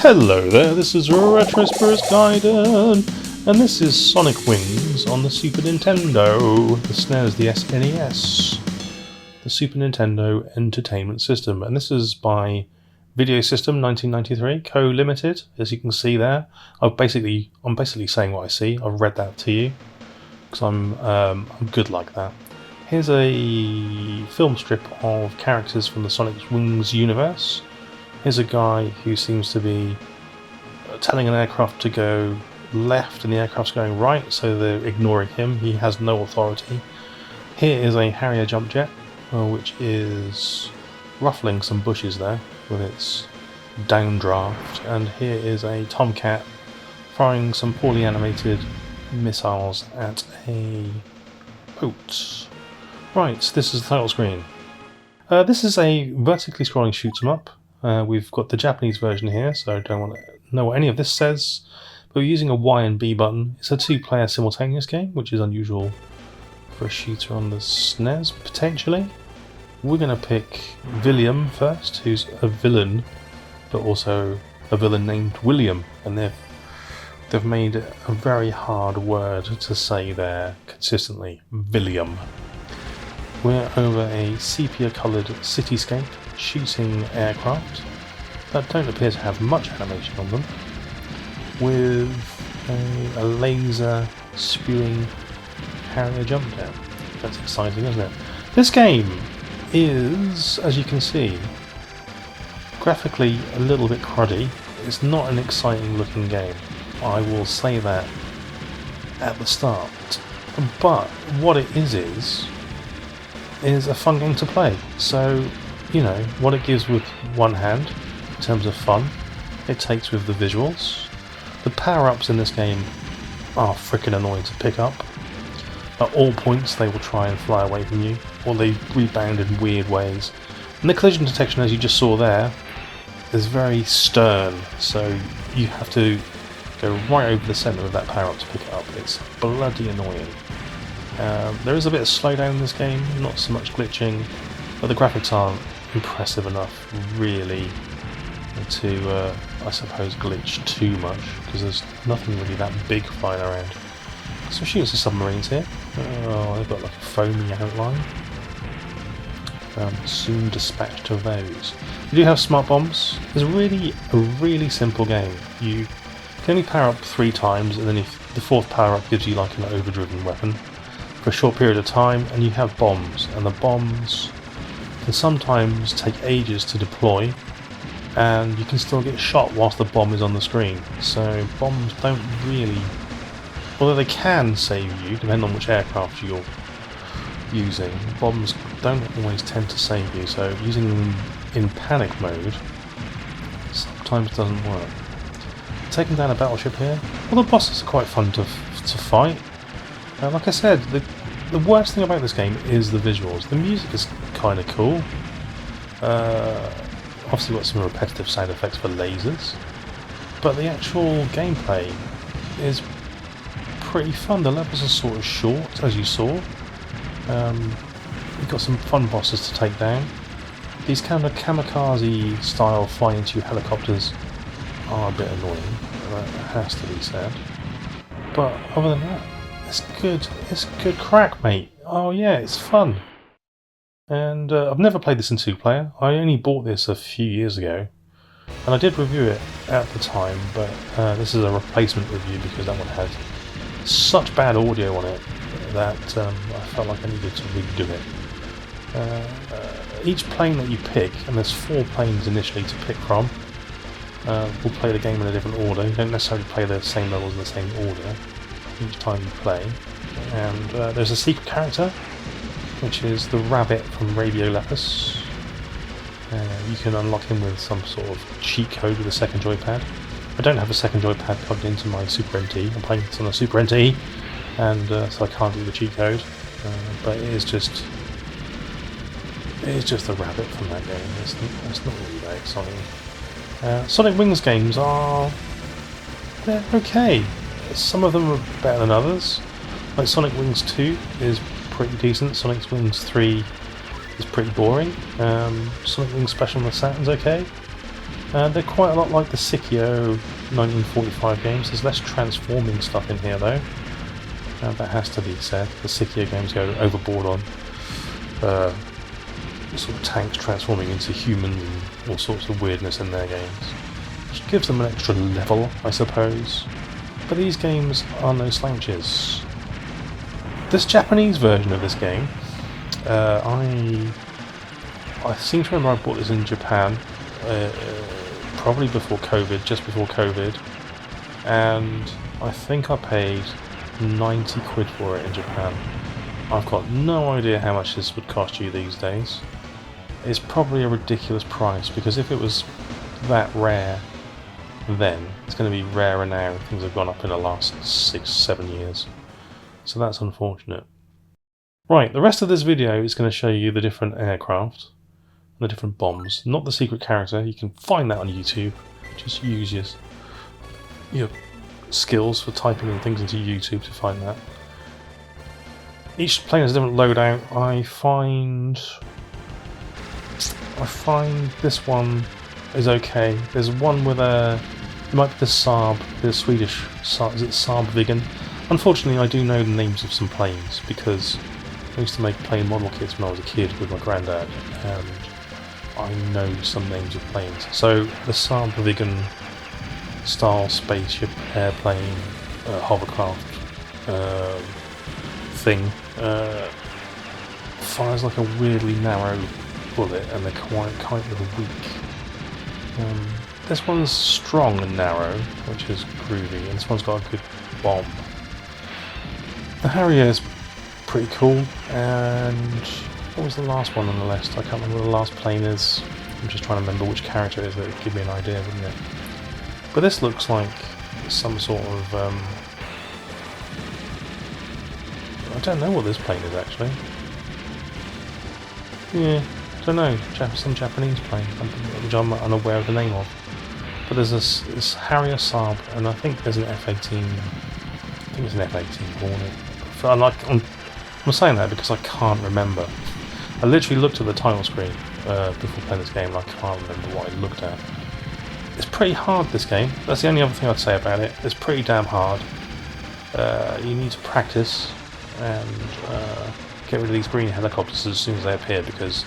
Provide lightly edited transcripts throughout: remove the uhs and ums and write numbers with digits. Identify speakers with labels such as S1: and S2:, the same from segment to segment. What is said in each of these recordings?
S1: Hello there, this is Retro Spirits Gaiden, and this is Sonic Wings on the Super Nintendo, the SNES, the SNES, the Super Nintendo Entertainment System, and this is by Video System 1993, Co-Limited, as you can see there. I'm basically saying what I see. I've read that to you because I'm good like that. Here's a film strip of characters from the Sonic Wings universe. Here's a guy who seems to be telling an aircraft to go left and the aircraft's going right, so they're ignoring him. He has no authority. Here is a Harrier jump jet, which is ruffling some bushes there with its downdraft, and here is a Tomcat firing some poorly animated missiles at a boat. Right, this is the title screen. This is a vertically scrolling shoot 'em up. We've got the Japanese version here, so I don't want to know what any of this says. But we're using a Y and B button. It's a two-player simultaneous game, which is unusual for a shooter on the SNES, potentially. We're going to pick William first, who's a villain, but also a villain named William. And they've made a very hard word to say there consistently. William. We're over a sepia-coloured cityscape, shooting aircraft that don't appear to have much animation on them, with a laser spewing Harrier jump jet. That's exciting, isn't it? This game is, as you can see, graphically a little bit cruddy. It's not an exciting looking game. I will say that at the start. But what it is a fun game to play. So, you know, what it gives with one hand, in terms of fun, it takes with the visuals. The power-ups in this game are freaking annoying to pick up. At all points they will try and fly away from you, or they rebound in weird ways. And the collision detection, as you just saw there, is very stern, so you have to go right over the centre of that power-up to pick it up. It's bloody annoying. There is a bit of slowdown in this game, not so much glitching, but the graphics aren't impressive enough really to, I suppose, glitch too much, because there's nothing really that big flying around. So shooting some submarines here. Oh, they've got like a foamy outline. Soon dispatch to those. You do have smart bombs. It's a really simple game. You can only power up 3 times, and then if the 4th power up gives you like an overdriven weapon for a short period of time, and you have bombs, and the bombs can sometimes take ages to deploy, and you can still get shot whilst the bomb is on the screen. So bombs don't really, although they can save you depending on which aircraft you're using, bombs don't always tend to save you, so using them in panic mode sometimes doesn't work. Taking down a battleship here. Well, the bosses are quite fun to fight. Like I said, the worst thing about this game is the visuals. The music is kind of cool. Obviously got some repetitive sound effects for lasers, but the actual gameplay is pretty fun. The levels are sort of short, as you saw. You've got some fun bosses to take down. These kind of kamikaze style flying into helicopters are a bit annoying, that has to be said. But other than that, it's good. It's good crack, mate. Oh yeah, it's fun. And I've never played this in 2-player. I only bought this a few years ago, and I did review it at the time, but this is a replacement review because that one had such bad audio on it that I felt like I needed to redo it. Each plane that you pick, and there's 4 planes initially to pick from, will play the game in a different order. You don't necessarily play the same levels in the same order each time you play. And there's a secret character, which is the rabbit from Radio Lepus. You can unlock him with some sort of cheat code with a second joypad. I don't have a second joypad plugged into my Super NT. I'm playing this on a Super NT, and so I can't do the cheat code. But it is just a rabbit from that game. It's not really that exciting. Sonic Wings games they're okay. Some of them are better than others. Like Sonic Wings 2 is pretty decent. Sonic Wings 3 is pretty boring. Sonic Wings Special on the Saturn's okay. They're quite a lot like the Sikio 1945 games. There's less transforming stuff in here though. That has to be said. The Sikio games go overboard on sort of tanks transforming into humans and all sorts of weirdness in their games, which gives them an extra level, I suppose. But these games are no slouches. This Japanese version of this game, I seem to remember I bought this in Japan, probably before COVID, just before COVID, and I think I paid 90 quid for it in Japan. I've got no idea how much this would cost you these days. It's probably a ridiculous price, because if it was that rare then, it's going to be rarer now. Things have gone up in the last 6-7 years. So that's unfortunate. Right, the rest of this video is going to show you the different aircraft and the different bombs. Not the secret character, you can find that on YouTube. Just use your skills for typing in things into YouTube to find that. Each plane has a different loadout. I find this one is okay. There's one with it might be the Saab, the Swedish Saab, is it Saab Viggen? Unfortunately, I do know the names of some planes because I used to make plane model kits when I was a kid with my granddad, and I know some names of planes. So the Saab Viggen style spaceship, airplane, hovercraft thing fires like a weirdly narrow bullet, and they're quite kind of weak. This one's strong and narrow, which is groovy, and this one's got a good bomb. The Harrier is pretty cool, and what was the last one on the list? I can't remember what the last plane is. I'm just trying to remember which character it is. That would give me an idea, wouldn't it? But this looks like some sort of I don't know what this plane is actually. Yeah, I don't know. Some Japanese plane, which I'm unaware of the name of. But there's this Harrier Saab, and I think there's an F-18. I think it's an F-18 Hornet. I'm saying that because I can't remember. I literally looked at the title screen before playing this game, and I can't remember what I looked at. It's pretty hard, this game. That's the only other thing I'd say about it. It's pretty damn hard. You need to practice and get rid of these green helicopters as soon as they appear, because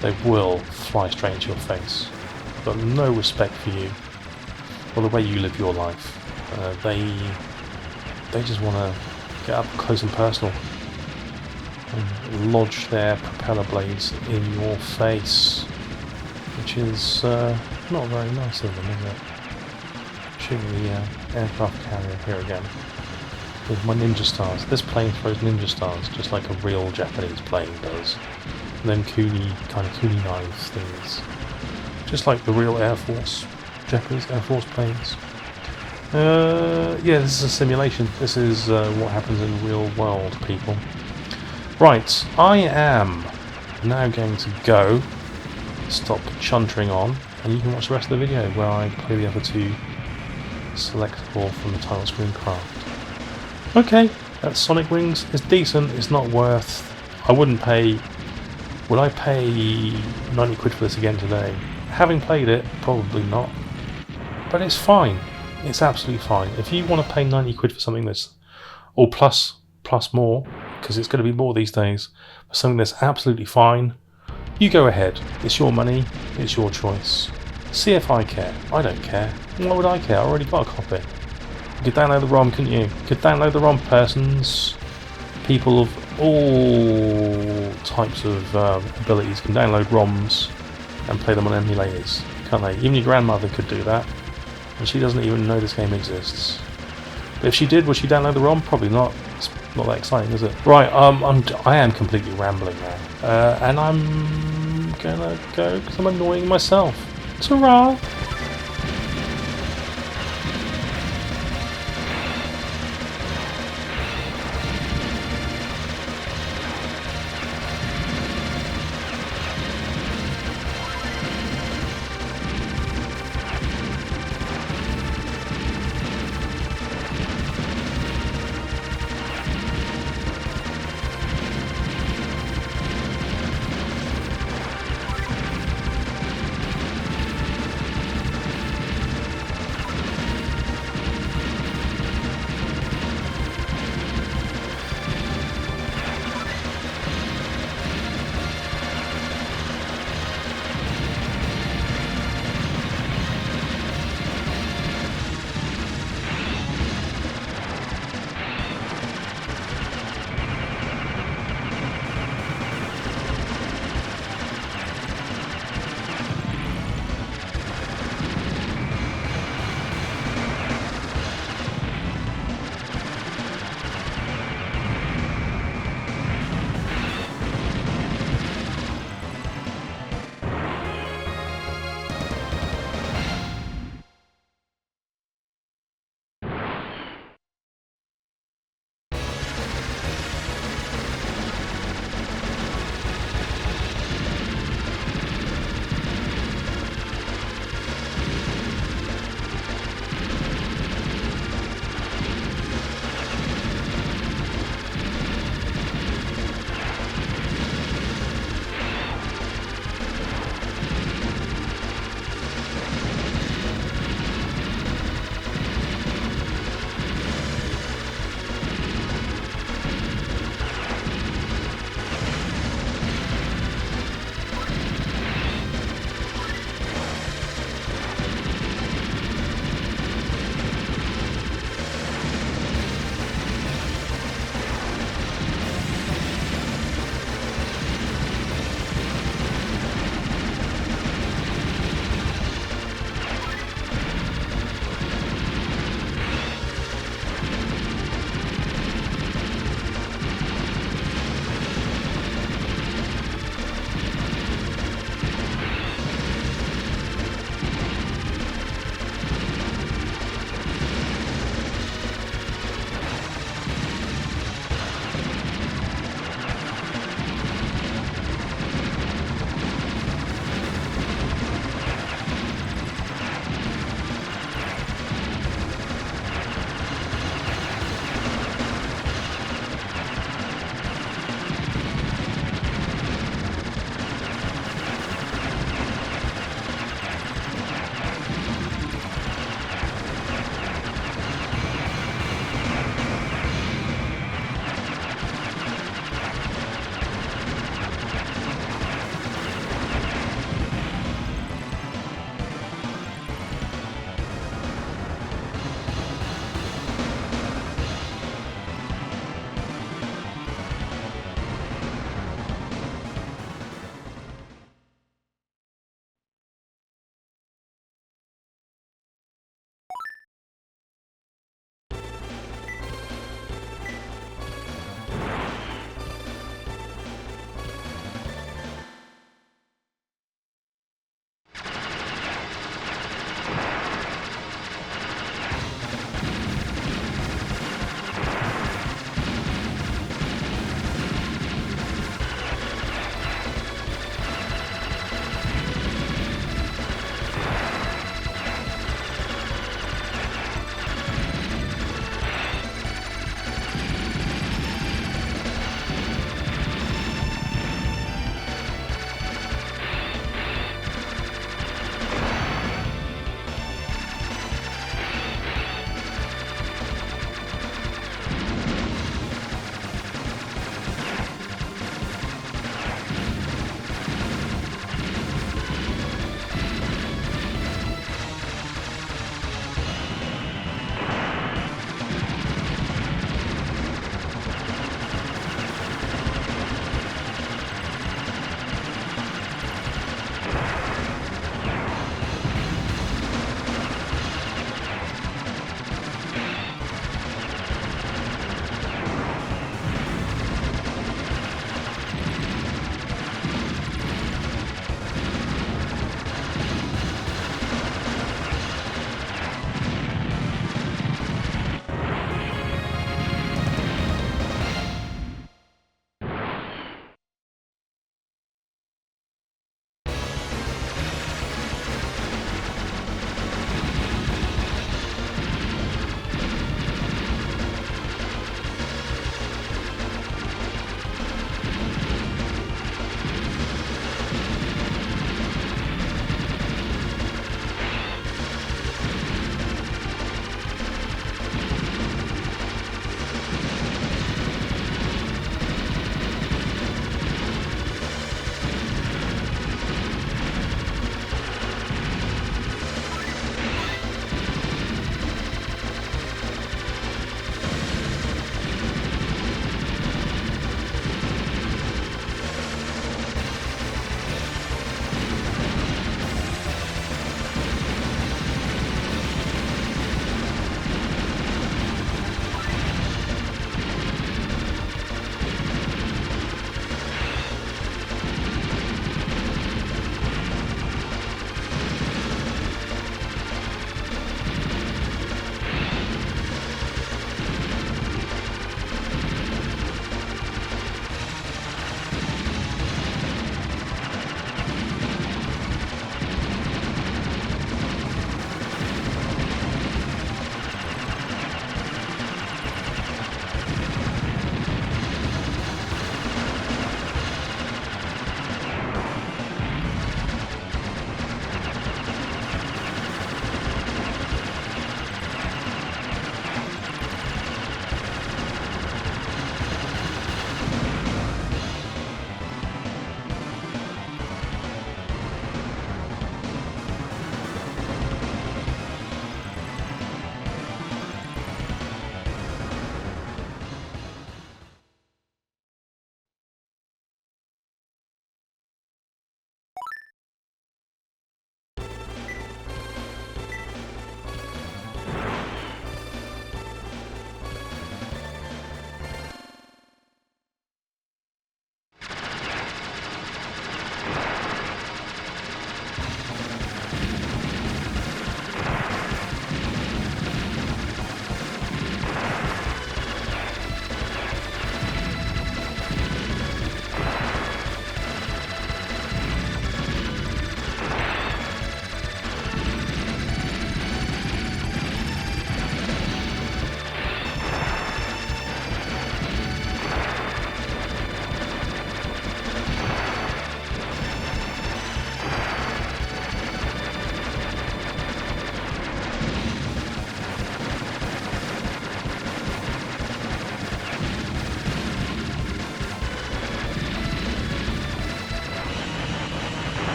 S1: they will fly straight into your face. They've got no respect for you or the way you live your life. They just want to get up close and personal and lodge their propeller blades in your face, which is not very nice of them, is it? Shooting the aircraft carrier here again with my ninja stars. This plane throws ninja stars just like a real Japanese plane does. And then kind of kuni knives things, just like the real Air Force, Japanese Air Force planes. Yeah, this is a simulation. This is what happens in real world, people. Right, I am now going to go stop chuntering on, and you can watch the rest of the video where I play the other two selectable from the title screen craft. Okay, that's Sonic Wings. It's decent. It's not worth. I wouldn't pay. Would I pay 90 quid for this again today? Having played it, probably not. But it's fine. It's absolutely fine. If you want to pay 90 quid for something that's, or plus more, because it's going to be more these days, for something that's absolutely fine, you go ahead. It's your money. It's your choice. See if I care. I don't care. Why would I care? I already got a copy. You could download the ROM, couldn't you? You could download the ROM, persons. People of all types of abilities can download ROMs and play them on emulators, can't they? Even your grandmother could do that, and she doesn't even know this game exists. But if she did, would she download the ROM? Probably not. It's not that exciting, is it? Right, I am completely rambling now, and I'm gonna go because I'm annoying myself. Ta-ra!